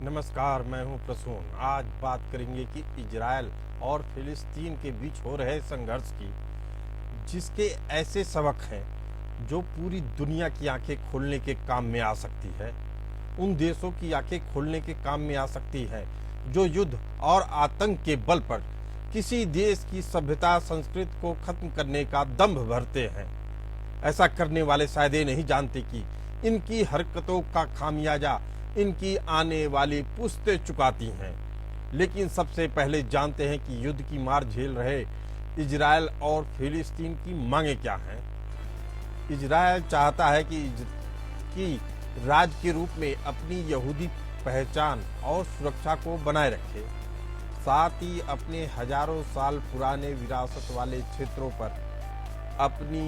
नमस्कार, मैं हूं प्रसून। आज बात करेंगे कि इजराइल और फिलिस्तीन के बीच हो रहे संघर्ष की, जिसके ऐसे सबक हैं जो पूरी दुनिया की आंखें खोलने के काम में आ सकती है। उन देशों की आंखें खोलने के काम में आ सकती है जो युद्ध और आतंक के बल पर किसी देश की सभ्यता संस्कृति को खत्म करने का दंभ भरते हैं। ऐसा करने वाले शायद ये नहीं जानते कि इनकी हरकतों का खामियाजा इनकी आने वाली पुश्तें चुकाती हैं। लेकिन सबसे पहले जानते हैं कि युद्ध की मार झेल रहे इजराइल और फिलिस्तीन की मांगे क्या हैं। इजराइल चाहता है कि राज्य के रूप में अपनी यहूदी पहचान और सुरक्षा को बनाए रखे, साथ ही अपने हजारों साल पुराने विरासत वाले क्षेत्रों पर अपनी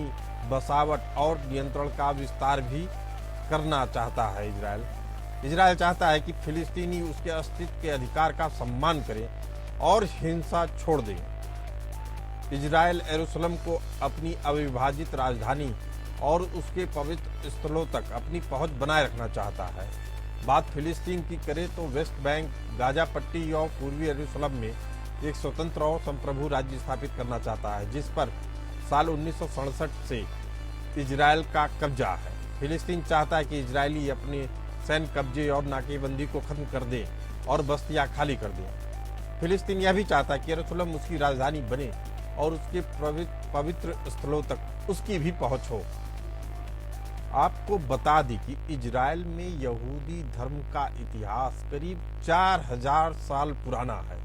बसावट और नियंत्रण का विस्तार भी करना चाहता है। इजराइल चाहता है कि फिलिस्तीनी उसके अस्तित्व के अधिकार का सम्मान करें और हिंसा छोड़ दें। इजराइल यरूशलेम को अपनी अविभाजित राजधानी और उसके पवित्र स्थलों तक अपनी पहुंच बनाए रखना चाहता है। बात फिलिस्तीन की करें तो वेस्ट बैंक, गाजा पट्टी और पूर्वी यरूशलेम में एक स्वतंत्र और संप्रभु राज्य स्थापित करना चाहता है, जिस पर साल 1967 से इजराइल का कब्जा है। फिलिस्तीन चाहता है कि इजरायली अपने सैन्य कब्जे और नाकेबंदी को खत्म कर दे और बस्तियां खाली कर दे। फिलिस्तीन यह भी चाहता है कि यरूशलेम उसकी राजधानी बने और उसके पवित्र स्थलों तक उसकी भी पहुंच हो। आपको बता दी कि इजराइल में यहूदी धर्म का इतिहास करीब 4000 साल पुराना है।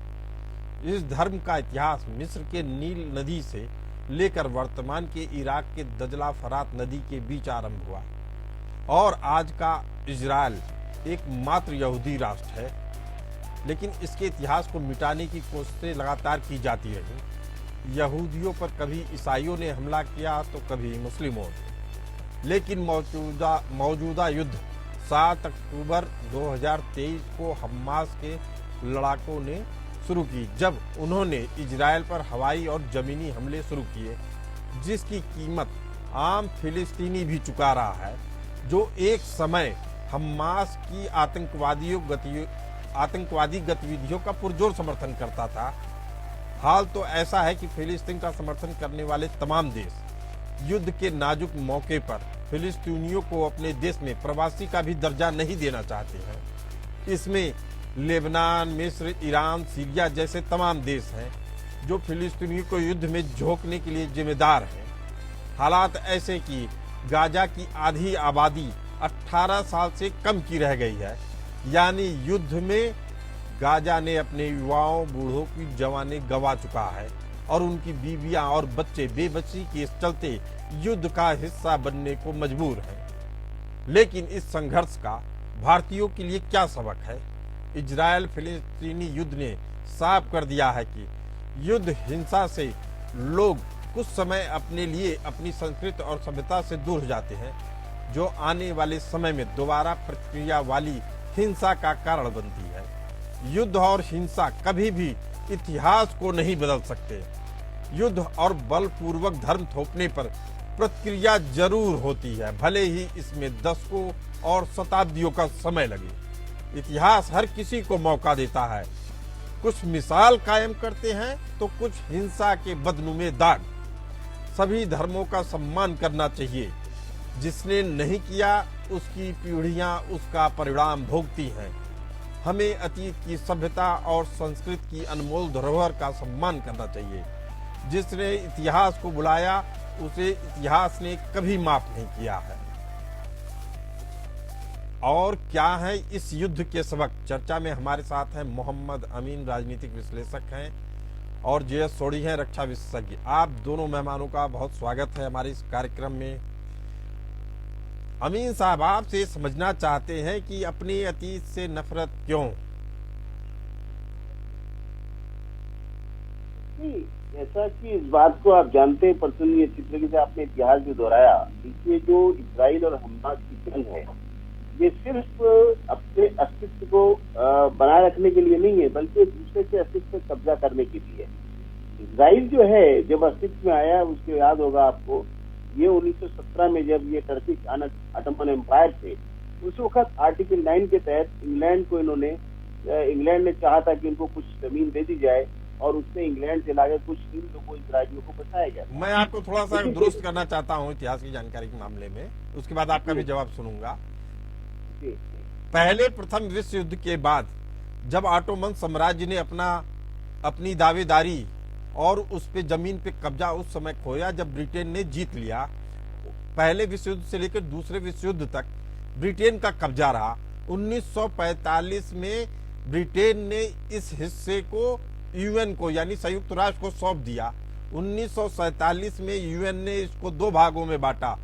इस धर्म का इतिहास मिस्र के नील नदी से लेकर वर्तमान के इराक के दजला फरात नदी के बीच आरंभ हुआ और आज का इजराइल एकमात्र यहूदी राष्ट्र है। लेकिन इसके इतिहास को मिटाने की कोशिशें लगातार की जाती रही। यहूदियों पर कभी ईसाइयों ने हमला किया तो कभी मुस्लिमों ने। लेकिन मौजूदा युद्ध 7 अक्टूबर 2023 को हमास के लड़ाकों ने शुरू की, जब उन्होंने इजराइल पर हवाई और जमीनी हमले शुरू किए, जिसकी कीमत आम फिलिस्तीनी भी चुका रहा है, जो एक समय हमास की आतंकवादी गतिविधियों का पुरजोर समर्थन करता था। हाल तो ऐसा है कि फिलिस्तीन का समर्थन करने वाले तमाम देश युद्ध के नाजुक मौके पर फिलिस्तीनियों को अपने देश में प्रवासी का भी दर्जा नहीं देना चाहते हैं। इसमें लेबनान, मिस्र, ईरान, सीरिया जैसे तमाम देश हैं जो फिलिस्तीनियों को युद्ध में झोंकने के लिए जिम्मेदार हैं। हालात ऐसे कि गाजा की आधी आबादी 18 साल से कम की रह गई है, यानी युद्ध में गाजा ने अपने युवाओं, बूढ़ों की जवानी गंवा चुका है और उनकी बीवियां और बच्चे बेबसी के चलते युद्ध का हिस्सा बनने को मजबूर हैं। लेकिन इस संघर्ष का भारतीयों के लिए क्या सबक है? इजराइल फिलिस्तीनी युद्ध ने साफ कर दिया है कि युद्ध हिंसा से लोग कुछ समय अपने लिए अपनी संस्कृति और सभ्यता से दूर हो जाते हैं, जो आने वाले समय में दोबारा प्रतिक्रिया वाली हिंसा का कारण बनती है। युद्ध और हिंसा कभी भी इतिहास को नहीं बदल सकते। युद्ध और बलपूर्वक धर्म थोपने पर प्रतिक्रिया जरूर होती है, भले ही इसमें दशकों और शताब्दियों का समय लगे। इतिहास हर किसी को मौका देता है। कुछ मिसाल कायम करते हैं तो कुछ हिंसा के बदनुमे दाग। सभी धर्मों का सम्मान करना चाहिए। जिसने नहीं किया उसकी पीढ़ियां उसका परिणाम भोगती हैं। हमें अतीत की सभ्यता और संस्कृति की अनमोल धरोहर का सम्मान करना चाहिए। जिसने इतिहास को बुलाया उसे इतिहास ने कभी माफ नहीं किया है। और क्या है इस युद्ध के सबक? चर्चा में हमारे साथ हैं मोहम्मद अमीन, राजनीतिक विश्लेषक हैं, और जे सोढ़ी हैं, रक्षा विशेषज्ञ। आप दोनों मेहमानों का बहुत स्वागत है हमारे इस कार्यक्रम में। अमीन साहब, आपसे समझना चाहते हैं कि अपने अतीत से नफरत क्यों? जैसा कि इस बात को आप जानते हैं, पर्सनली अच्छी तरीके से आपने इतिहास भी दोहराया। देखिए, जो इजराइल और हमास की जंग है, ये सिर्फ अपने अस्तित्व को बनाए रखने के लिए नहीं है, बल्कि एक दूसरे के अस्तित्व पर कब्जा करने के लिए। इजराइल जो है, जब अस्तित्व में आया, उसको याद होगा आपको, ये 1917 में जब ये टर्किश ऑटोमन एम्पायर थे, उस वक्त आर्टिकल 9 के तहत इंग्लैंड को इन्होंने इंग्लैंड ने चाहा था कि उनको कुछ जमीन दे दी जाए और उससे इंग्लैंड से लाकर कुछ हिंदू को इसराइलियों को बचाया गया। मैं आपको थोड़ा सा दुरुस्त करना चाहता हूं इतिहास की जानकारी के मामले में, उसके बाद आपका भी जवाब सुनूंगा। पहले प्रथम विश्व युद्ध के बाद जब ऑटोमन साम्राज्य ने अपनी दावेदारी और उस पे जमीन पे कब्जा उस समय खोया जब ब्रिटेन ने जीत लिया। पहले विश्व युद्ध से लेकर दूसरे विश्व युद्ध तक ब्रिटेन का कब्जा रहा। 1945 में ब्रिटेन ने इस हिस्से को यूएन को यानी संयुक्त राष्ट्र को सौंप दिया। 1947 में यूएन ने इसको दो भागों में बांटा,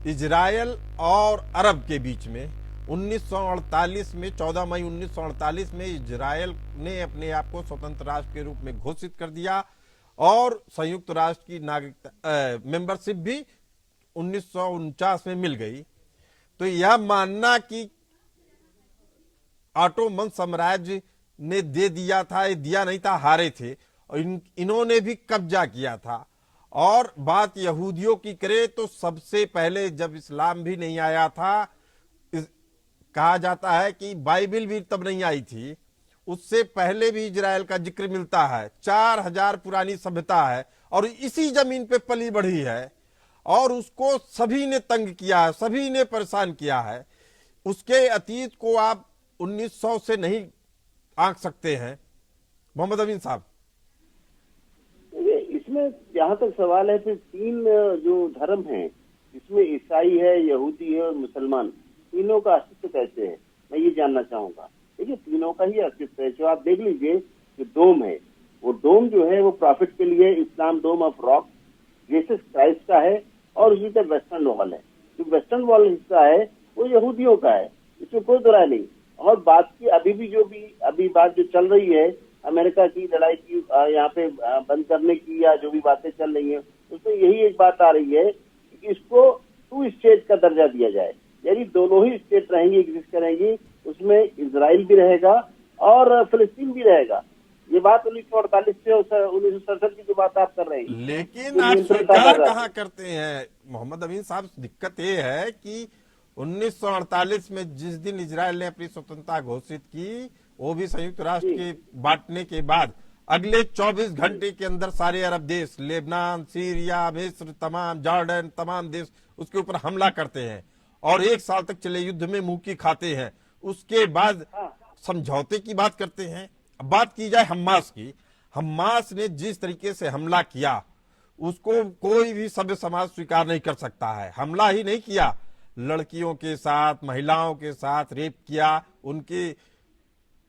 इजराइल और अरब के बीच में। 1948 में 14 मई 1948 में इजराइल ने अपने आप को स्वतंत्र राष्ट्र के रूप में घोषित कर दिया और संयुक्त राष्ट्र की नागरिकता मेंबरशिप भी 1949 में मिल गई। तो यह मानना कि ऑटोमन साम्राज्य ने दे दिया था, ये दिया नहीं था, हारे थे और इन्होंने भी कब्जा किया था। और बात यहूदियों की करें तो सबसे पहले जब इस्लाम भी नहीं आया था, कहा जाता है कि बाइबिल भी तब नहीं आई थी, उससे पहले भी इजराइल का जिक्र मिलता है। 4000 पुरानी सभ्यता है और इसी जमीन पे पली बढ़ी है और उसको सभी ने तंग किया है, सभी ने परेशान किया है। उसके अतीत को आप 1900 से नहीं आंक सकते हैं। मोहम्मद अमीन साहब, इसमें जहां तक सवाल है, फिर तीन जो धर्म हैं, इसमें ईसाई है, यहूदी है और मुसलमान, तीनों का अस्तित्व कैसे है, मैं ये जानना चाहूंगा। देखिए, तीनों का ही अस्तित्व है। जो आप देख लीजिए, जो डोम है, वो डोम जो है वो प्रॉफिट के लिए इस्लाम डोम ऑफ रॉक जीसस क्राइस्ट का है और उसी तरह वेस्टर्न वॉल है। जो वेस्टर्न वॉल हिस्सा है वो यहूदियों का है, इसमें कोई दो राय नहीं। और बात की अभी बात जो चल रही है अमेरिका की लड़ाई की, यहाँ पे बंद करने की या जो भी बातें चल रही हैं, उसमें यही एक बात आ रही है कि इसको 2 स्टेट का दर्जा दिया जाए, यानी दोनों ही स्टेट रहेंगी, एग्जिस्ट करेंगी, उसमें इजराइल भी रहेगा और फिलिस्तीन भी रहेगा। ये बात 1948 से 1967 की जो बात आप कर रहे हैं, लेकिन आप स्वीकार कहाँ करते हैं मोहम्मद अमीन साहब? दिक्कत ये है कि 1948 में जिस दिन इजराइल ने अपनी स्वतंत्रता घोषित की, वो भी संयुक्त राष्ट्र के बांटने के बाद अगले 24 घंटे के अंदर सारे अरब देश, लेबनान, सीरिया, मिस्र, तमाम जॉर्डन, तमाम देश उसके ऊपर हमला करते हैं और 1 साल तक चले युद्ध में मुंह की खाते हैं। उसके बाद समझौते की बात करते हैं। अब बात की जाए हम्मास की, हम्मास ने जिस तरीके से हमला किया उसको कोई भी सभ्य समाज स्वीकार नहीं कर सकता है। हमला ही नहीं किया, लड़कियों के साथ, महिलाओं के साथ रेप किया, उनके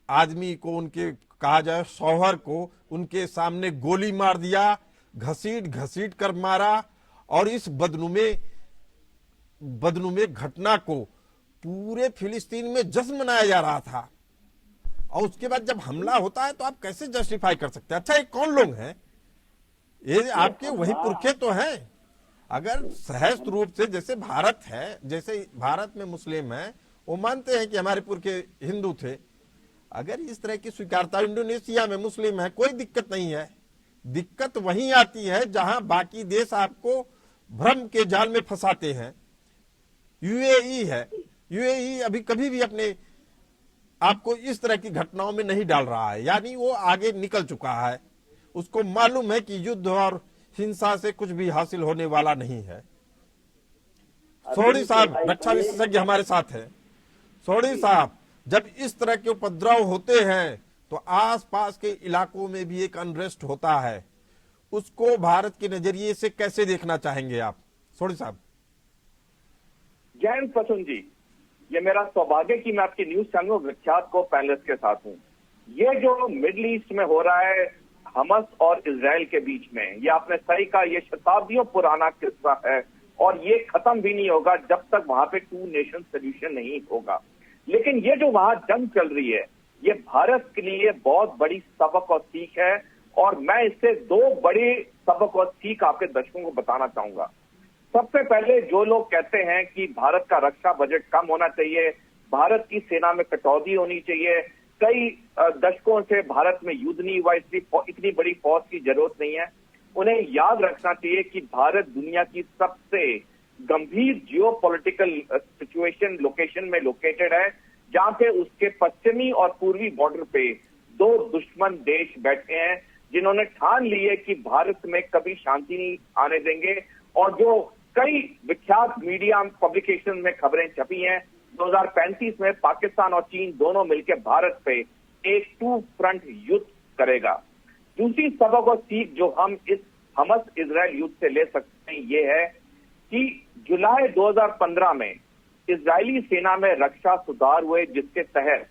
आदमी को, उनके कहा जाए शौहर को, उनके सामने गोली मार दिया, घसीट कर मारा। और इस बदनुमे घटना को पूरे फिलिस्तीन में जश्न मनाया जा रहा था। और उसके बाद जब हमला होता है तो आप कैसे जस्टिफाई कर सकते हैं? अच्छा, ये कौन लोग हैं? ये आपके वही पुरखे तो हैं। अगर सहज रूप से, जैसे भारत है, जैसे भारत में मुस्लिम है, वो मानते हैं कि हमारे पुरखे हिंदू थे। अगर इस तरह की स्वीकारता इंडोनेशिया में मुस्लिम है, कोई दिक्कत नहीं है। दिक्कत वहीं आती है जहां बाकी देश आपको भ्रम के जाल में फंसाते हैं। यूएई है, यूएई अभी कभी भी अपने आपको इस तरह की घटनाओं में नहीं डाल रहा है, यानी वो आगे निकल चुका है। उसको मालूम है कि युद्ध और हिंसा से कुछ भी हासिल होने वाला नहीं है। सोढ़ी साहब रक्षा विशेषज्ञ हमारे साथ हैं। सोढ़ी साहब, जब इस तरह के उपद्रव होते हैं तो आसपास के इलाकों में भी एक अनरेस्ट होता है, उसको भारत के नजरिए से कैसे देखना चाहेंगे आप? सोढ़ी साहब। जैन प्रसून जी, ये मेरा सौभाग्य कि मैं आपकी न्यूज चैनल विख्यात को पैनलिस्ट के साथ हूँ। ये जो मिडिल ईस्ट में हो रहा है हमास और इजराइल के बीच में, ये आपने सही कहा, ये शताब्दियों पुराना किस्सा है और ये खत्म भी नहीं होगा जब तक वहां पे 2 नेशन सोल्यूशन नहीं होगा। लेकिन ये जो वहां जंग चल रही है, ये भारत के लिए बहुत बड़ी सबक और सीख है और मैं इससे 2 बड़े सबक और सीख आपके दर्शकों को बताना चाहूंगा। सबसे पहले, जो लोग कहते हैं कि भारत का रक्षा बजट कम होना चाहिए, भारत की सेना में कटौती होनी चाहिए, कई दशकों से भारत में युद्ध नहीं हुआ, इसलिए इतनी बड़ी फौज की जरूरत नहीं है, उन्हें याद रखना चाहिए कि भारत दुनिया की सबसे गंभीर जियोपॉलिटिकल सिचुएशन लोकेशन में लोकेटेड है, जहां पे उसके पश्चिमी और पूर्वी बॉर्डर पे दो दुश्मन देश बैठे हैं जिन्होंने ठान ली है कि भारत में कभी शांति नहीं आने देंगे। और जो कई विख्यात मीडिया पब्लिकेशन में खबरें छपी हैं, 2035 में पाकिस्तान और चीन दोनों मिलकर भारत पे एक टू फ्रंट युद्ध करेगा। दूसरी सबक और सीख जो हम इस हमास इजराइल युद्ध से ले सकते हैं ये है कि जुलाई 2015 में इजरायली सेना में रक्षा सुधार हुए, जिसके तहत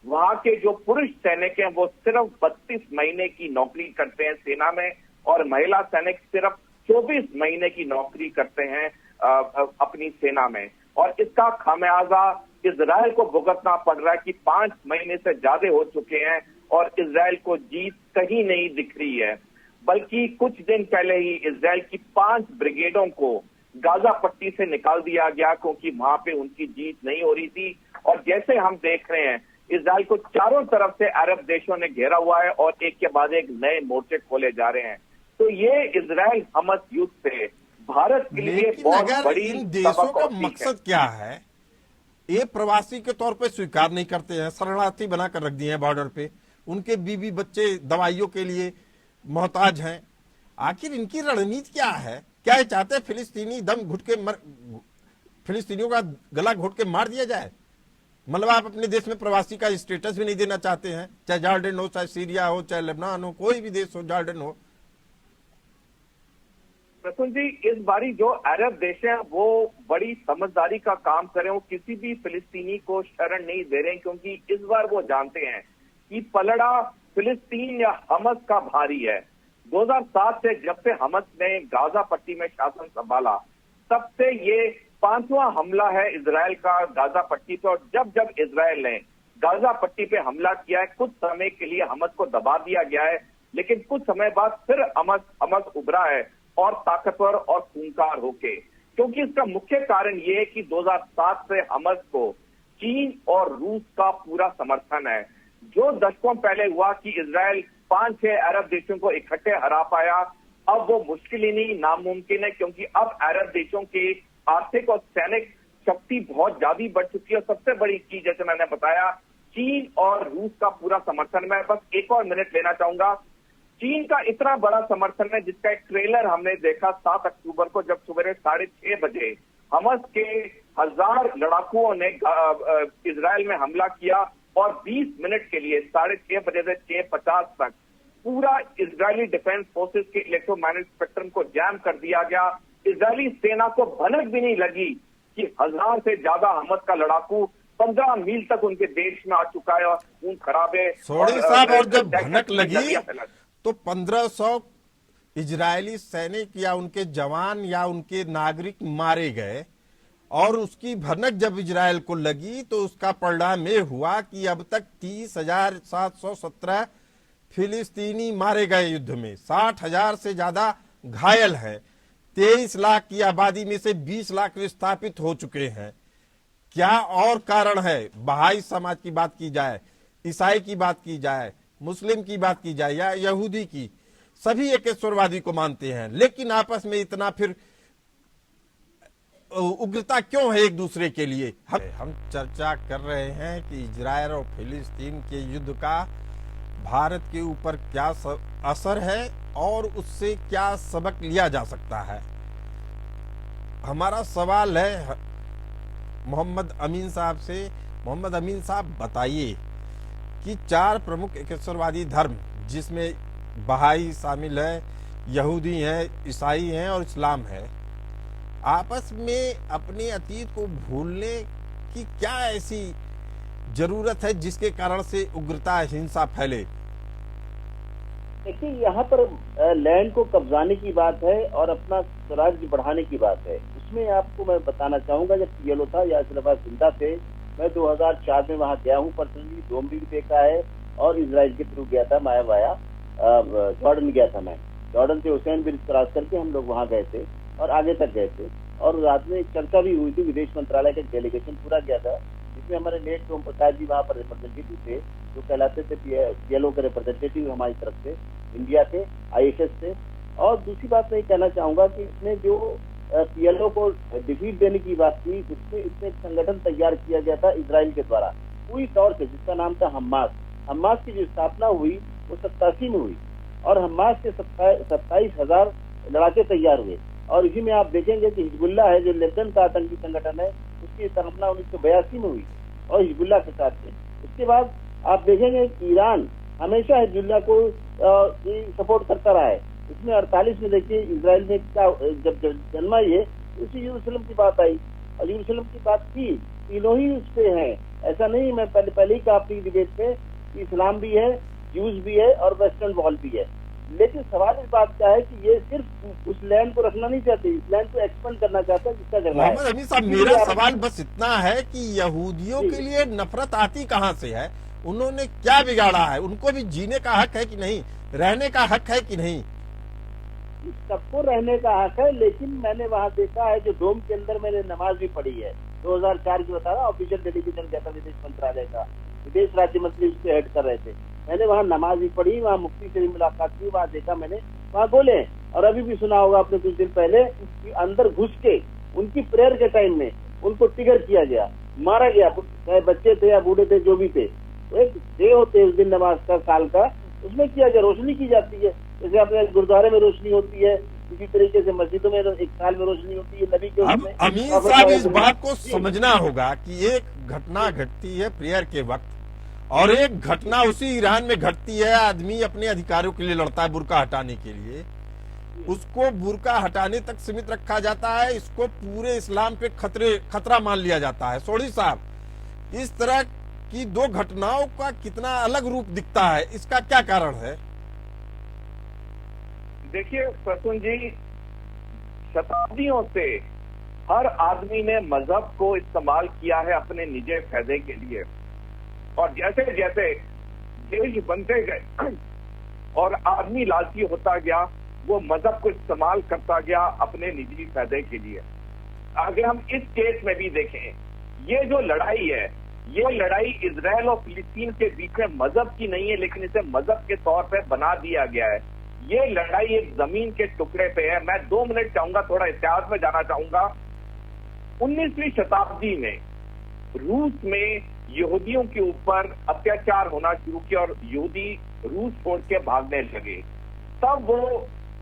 वहां के जो पुरुष सैनिक हैं वो सिर्फ 32 महीने की नौकरी करते हैं सेना में, और महिला सैनिक सिर्फ 24 महीने की नौकरी करते हैं अपनी सेना में। और इसका खामियाजा इजराइल को भुगतना पड़ रहा है कि 5 महीने से ज्यादा हो चुके हैं और इजराइल को जीत कहीं नहीं दिख रही है। बल्कि कुछ दिन पहले ही इजराइल की 5 ब्रिगेडों को गाजा पट्टी से निकाल दिया गया क्योंकि वहां पे उनकी जीत नहीं हो रही थी। और जैसे हम देख रहे हैं इजराइल को चारों तरफ से अरब देशों ने घेरा हुआ है और एक के बाद एक नए मोर्चे खोले जा रहे हैं। तो ये इजराइल हमास युद्ध से भारत के लिए बहुत बड़ी इन देशों का मकसद क्या है? ये प्रवासी के तौर पे स्वीकार नहीं करते हैं, शरणार्थी बनाकर रख दिए हैं बॉर्डर पे, उनके बीवी बच्चे दवाइयों के लिए मोहताज हैं। आखिर इनकी रणनीति क्या है? क्या ये चाहते हैं फिलिस्तीनी दम घुट के फिलिस्तीनियों का गला घोट के मार दिया जाए? मतलब आप अपने देश में प्रवासी का स्टेटस भी नहीं देना चाहते हैं, चाहे जॉर्डन हो, चाहे सीरिया हो, चाहे लेबनान हो, कोई भी देश हो, जॉर्डन हो। प्रसून जी, इस बारी जो अरब देश हैं वो बड़ी समझदारी का काम करें, वो किसी भी फिलिस्तीनी को शरण नहीं दे रहे हैं, क्योंकि इस बार वो जानते हैं कि पलड़ा फिलिस्तीन या हमास का भारी है। 2007 से जब से हमास ने गाजा पट्टी में शासन संभाला तब से ये 5वां हमला है इजराइल का गाजा पट्टी पे। और जब जब इजराइल ने गाजा पट्टी पे हमला किया है, कुछ समय के लिए हमास को दबा दिया गया है, लेकिन कुछ समय बाद फिर हमास उभरा है और ताकतवर और खूंखार होके। क्योंकि इसका मुख्य कारण ये है कि 2007 से हमास को चीन और रूस का पूरा समर्थन है। जो दशकों पहले हुआ कि इजराइल 5-6 अरब देशों को इकट्ठे हरा पाया, अब वो मुश्किल ही नहीं, नामुमकिन है, क्योंकि अब अरब देशों के आर्थिक और सैनिक शक्ति बहुत ज्यादा बढ़ चुकी है। और सबसे बड़ी चीज, जैसे मैंने बताया, चीन और रूस का पूरा समर्थन। मैं बस एक और मिनट लेना चाहूंगा। चीन का इतना बड़ा समर्थन है जिसका एक ट्रेलर हमने देखा 7 अक्टूबर को, जब सुबह 6:30 बजे हमास के 1000 लड़ाकुओं ने इजराइल में हमला किया और 20 मिनट के लिए 6:30 बजे से 6:50 तक पूरा इजरायली डिफेंस फोर्सेस के इलेक्ट्रोमैग्नेटिक स्पेक्ट्रम को जैम कर दिया गया। इजरायली सेना को भनक भी नहीं लगी कि 1000 से ज्यादा हमास का लड़ाकू 15 मील तक उनके देश में आ चुका है और खून खराबे। सोडी साहब, और जब भनक लगी तो 1500 इजरायली सैनिक या उनके जवान या उनके नागरिक मारे गए। और उसकी भनक जब इजरायल को लगी तो उसका परिणाम ये हुआ कि अब तक 30,717 फिलिस्तीनी मारे गए युद्ध में, 60,000 से ज्यादा घायल हैं, 23 लाख की आबादी में से 20 लाख विस्थापित हो चुके हैं। क्या और कारण है? बहाई समाज की बात की जाए, ईसाई की बात की जाए, मुस्लिम की बात की जाए या यहूदी की, सभी एकेश्वरवादी को मानते हैं, लेकिन आपस में इतना फिर उग्रता क्यों है एक दूसरे के लिए? हम चर्चा कर रहे हैं कि इजरायल और फिलिस्तीन के युद्ध का भारत के ऊपर क्या असर है और उससे क्या सबक लिया जा सकता है। हमारा सवाल है मोहम्मद अमीन साहब से। मोहम्मद अमीन साहब, बताइए कि 4 प्रमुख एकेश्वरवादी धर्म, जिसमें बहाई शामिल है, यहूदी हैं, ईसाई हैं और इस्लाम है, आपस में अपने अतीत को भूलने की क्या ऐसी जरूरत है जिसके कारण से उग्रता, हिंसा फैले? देखिए, यहाँ पर लैंड को कब्जाने की बात है और अपना स्वराज्य बढ़ाने की बात है। उसमें आपको मैं बताना चाहूंगा, जब पीएलओ था या सिर्फ जिंदा थे, मैं 2004 में वहाँ गया हूँ पर्सनली, डोम भी देखा है और इजराइल के थ्रू गया था, वाया जॉर्डन गया था। मैं जॉर्डन से हुसैन ब्रिज क्रॉस करके हम लोग वहाँ गए थे और आगे तक गए थे। और रात में एक चर्चा भी हुई थी, विदेश मंत्रालय का डेलीगेशन पूरा गया था, जिसमें हमारे नेट सोम प्रकाश जी वहाँ पर रिप्रेजेंटेटिव थे, जो कहलाते थे पीएलओ के रिप्रेजेंटेटिव हमारी तरफ से, इंडिया के ISS से। और दूसरी बात मैं कहना चाहूंगा कि इसमें जो पीएलओ को डिफीट देने की बात थी, उसमें इसमें एक संगठन तैयार किया गया था इजराइल के द्वारा, पूरी तौर से, जिसका नाम था हम्मास की जो स्थापना हुई वो 87 में हुई और हम्मास के 27,000 लड़ाके तैयार हुए। और इसी में आप देखेंगे कि हिजबुल्लाह है जो लेबनान का आतंकी संगठन है, उसकी स्थापना 1982 में हुई और हिजबुल्लाह के साथ थे। उसके बाद आप देखेंगे कि ईरान हमेशा हिजबुल्लाह को सपोर्ट करता रहा है। इसमें 48 में देखिए इसराइल में क्या जब जन्मा ये, उसी यरूशलेम की बात आई और यरूशलेम की बात थी, तीनों ही उस पे हैं। ऐसा नहीं, मैं पहले ही कहा अपनी डिबेट पे, इस्लाम भी है, ज्यूज भी है और वेस्टर्न वॉल भी है। लेकिन सवाल इस बात का है कि ये सिर्फ उस लैंड को रखना नहीं चाहते, इस लैंड को एक्सपेंड करना चाहता है जिसका जगह है। मोहम्मद अमीन साहब, मेरा सवाल बस इतना है कि यहूदियों के लिए नफरत आती कहाँ से है? उन्होंने क्या बिगाड़ा है? उनको भी जीने का हक है कि नहीं? रहने का हक है कि नहीं? सबको रहने का हक है, लेकिन मैंने वहाँ देखा है, जो डोम के अंदर मैंने नमाज भी पढ़ी है, 2004 की बता रहा, ऑफिशियल डेलीगेशन गया था विदेश मंत्रालय का, विदेश राज्य मंत्री उसके हेड कर रहे थे। मैंने वहाँ नमाज भी पढ़ी, वहाँ मुफ्ती से भी मुलाकात की, वहाँ देखा मैंने, वहाँ बोले। और अभी भी सुना होगा आपने कुछ दिन पहले कि अंदर घुस के उनकी प्रेयर के टाइम में उनको ट्रिगर किया गया, मारा गया, चाहे बच्चे थे या बूढ़े थे, जो भी थे। एक डे होते है उस दिन नमाज का, साल का, उसमें किया गया, रोशनी की जाती है। जैसे अपने गुरुद्वारे में रोशनी होती है, इसी तरीके से मस्जिदों में एक साल में रोशनी होती है, नबी के उसमें। अमीन साहब, इस बात को समझना होगा कि एक घटना घटती है प्रेयर के वक्त और एक घटना उसी ईरान में घटती है। आदमी अपने अधिकारों के लिए लड़ता है, बुर्का हटाने के लिए, उसको बुर्का हटाने तक सीमित रखा जाता है, इसको पूरे इस्लाम पे खतरा मान लिया जाता है। सोढ़ी साहब, इस तरह की दो घटनाओं का कितना अलग रूप दिखता है, इसका क्या कारण है? देखिए प्रसून जी, शताब्दियों से हर आदमी ने मजहब को इस्तेमाल किया है अपने निजी फायदे के लिए, और जैसे जैसे देश बनते गए और आदमी लालची होता गया, वो मजहब को इस्तेमाल करता गया अपने निजी फायदे के लिए। आगे हम इस केस में भी देखें, ये जो लड़ाई है, ये लड़ाई इजराइल और फिलिस्तीन के बीच में मजहब की नहीं है, लेकिन इसे मजहब के तौर पर बना दिया गया है। ये लड़ाई एक जमीन के टुकड़े पे है। मैं 2 मिनट चाहूंगा, थोड़ा इतिहास में जाना चाहूंगा। 19वीं शताब्दी में रूस में यहूदियों के ऊपर अत्याचार होना शुरू किया और यहूदी रूस छोड़ के भागने लगे। तब वो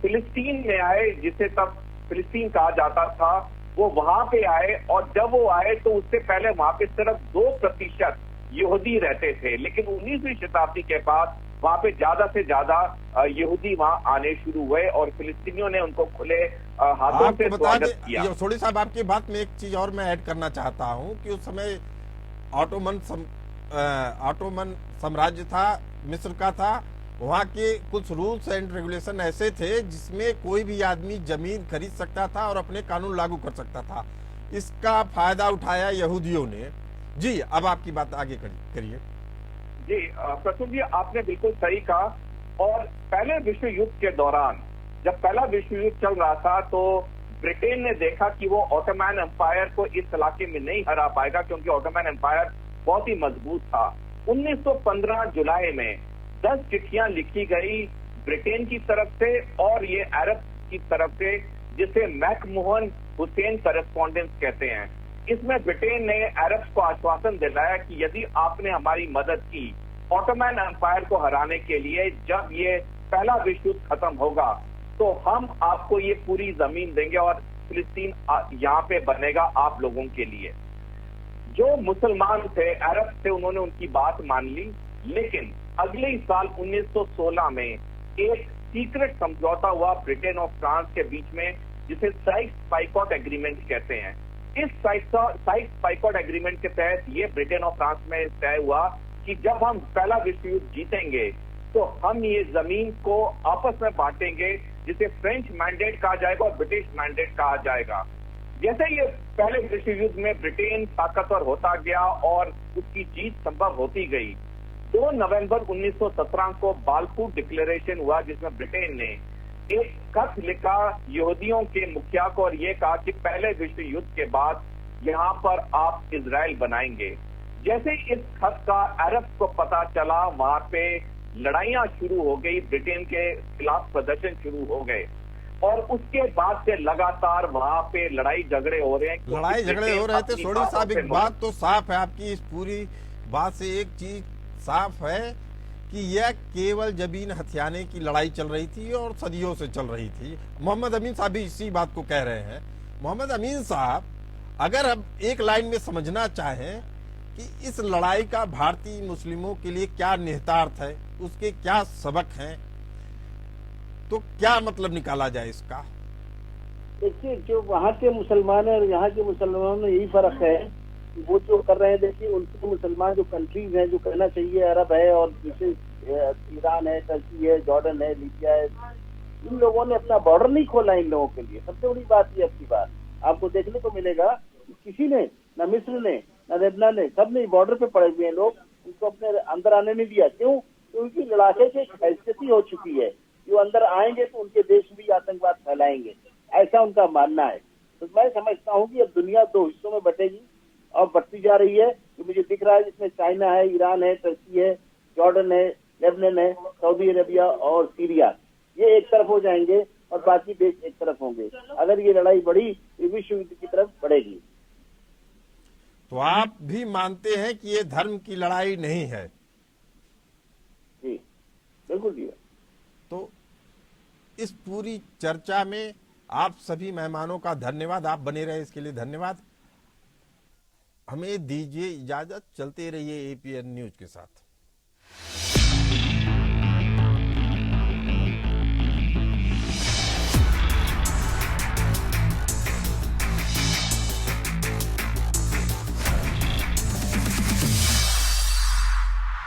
फिलिस्तीन में आए, जिसे तब फिलिस्तीन कहा जाता था, वो वहां पे आए। और जब वो आए तो उससे पहले वहां पे सिर्फ 2% यहूदी रहते थे, लेकिन 19वीं शताब्दी के बाद वहां पे ज्यादा से ज्यादा यहूदी वहां आने शुरू हुए और फिलिस्तीनियों ने उनको खुले हाथों से स्वागत किया। सोढ़ी साहब, आपकी बात में एक चीज और मैं ऐड करना चाहता हूं कि उस समय ऑटोमन साम्राज्य था, मिस्र का था। वहाँ के कुछ रूल्स एंड रेगुलेशन ऐसे थे जिसमें कोई भी आदमी जमीन खरीद सकता था और अपने कानून लागू कर सकता था। इसका फायदा उठाया यहूदियों ने। जी, अब आपकी बात आगे करिए। जी प्रसून जी, आपने बिल्कुल सही कहा। और पहले विश्व युद्ध के दौरान, जब पहला विश्व युद्ध चल रहा था, तो ब्रिटेन ने देखा कि वो ऑटोमन एम्पायर को इस इलाके में नहीं हरा पाएगा, क्योंकि ऑटोमन एम्पायर बहुत ही मजबूत था। 1915 जुलाई में 10 चिट्ठियां लिखी गई ब्रिटेन की तरफ से और ये अरब की तरफ से, जिसे मैकमोहन हुसैन करेस्पॉन्डेंस कहते हैं। इसमें ब्रिटेन ने अरब को आश्वासन दिलाया कि यदि आपने हमारी मदद की ऑटोमन एम्पायर को हराने के लिए, जब ये पहला विश्व युद्ध खत्म होगा, तो हम आपको ये पूरी जमीन देंगे और फिलिस्तीन यहाँ पे बनेगा आप लोगों के लिए। जो मुसलमान थे, अरब थे, उन्होंने उनकी बात मान ली। लेकिन अगले ही साल 1916 में एक सीक्रेट समझौता हुआ ब्रिटेन और फ्रांस के बीच में, जिसे साइक्स-पाइकॉट एग्रीमेंट कहते हैं। इस साइक्स-पाइकॉट एग्रीमेंट के तहत ये ब्रिटेन और फ्रांस में तय हुआ कि जब हम पहला विश्व युद्ध जीतेंगे तो हम ये जमीन को आपस में बांटेंगे, जिसे फ्रेंच मैंडेट कहा जाएगा और ब्रिटिश मैंडेट कहा जाएगा। जैसे ये पहले विश्व युद्ध में ब्रिटेन ताकतवर होता गया और उसकी जीत संभव होती गई, 2 नवंबर 1917 को बालफूर डिक्लेरेशन हुआ, जिसमें ब्रिटेन ने एक खत लिखा यहूदियों के मुखिया को और ये कहा कि पहले विश्व युद्ध के बाद यहाँ पर आप इजराइल बनाएंगे। जैसे इस खत का अरब को पता चला, वहां पे लड़ाइयां शुरू हो गई, ब्रिटेन के खिलाफ प्रदर्शन शुरू हो गए और उसके बाद से लगातार वहां पे लड़ाई झगड़े हो रहे हैं। लड़ाई झगड़े हो रहे थे। सोढ़ी साहब, एक बात तो साफ है आपकी इस पूरी बात से एक चीज साफ है कि यह केवल जमीन हथियाने की लड़ाई चल रही थी और सदियों से चल रही थी। मोहम्मद अमीन साहब भी इसी बात को कह रहे हैं। मोहम्मद अमीन साहब, अगर हम एक लाइन में समझना चाहें कि इस लड़ाई का भारतीय मुस्लिमों के लिए क्या निहितार्थ है, उसके क्या सबक हैं, तो क्या मतलब निकाला जाए इसका? देखिए, जो वहाँ के मुसलमान है और यहाँ के मुसलमानों में यही फर्क है कि वो जो कर रहे हैं, देखिए उनके मुसलमान जो कंट्रीज हैं, जो कहना चाहिए अरब है और जैसे ईरान है, टर्की है, जॉर्डन है, लीबिया है, इन लोगों ने अपना बॉर्डर नहीं खोला इन लोगों के लिए। सबसे बड़ी बात ये अच्छी बात आपको देखने को मिलेगा कि किसी ने, न मिस्र ने, न लेबनान ने, सब ने बॉर्डर पे पड़े हुए हैं लोग, उनको अपने अंदर आने नहीं दिया। क्यों? क्योंकि लड़ाके की हैसियत हो चुकी है, जो अंदर आएंगे तो उनके देश में आतंकवाद फैलाएंगे, ऐसा उनका मानना है। तो मैं समझता हूँ कि अब दुनिया दो हिस्सों में बटेगी और बढ़ती जा रही है, जो मुझे दिख रहा है, जिसमें चाइना है, ईरान है, टर्की है, जॉर्डन है, लेबनान है, सऊदी अरेबिया और सीरिया, ये एक तरफ हो जाएंगे और बाकी देश एक तरफ होंगे। अगर ये लड़ाई बढ़ी तो विश्व युद्ध की तरफ बढ़ेगी। तो आप भी मानते हैं कि ये धर्म की लड़ाई नहीं है? जी बिल्कुल जी। तो इस पूरी चर्चा में आप सभी मेहमानों का धन्यवाद। आप बने रहे इसके लिए धन्यवाद। हमें दीजिए इजाजत, चलते रहिए एपीएन न्यूज के साथ।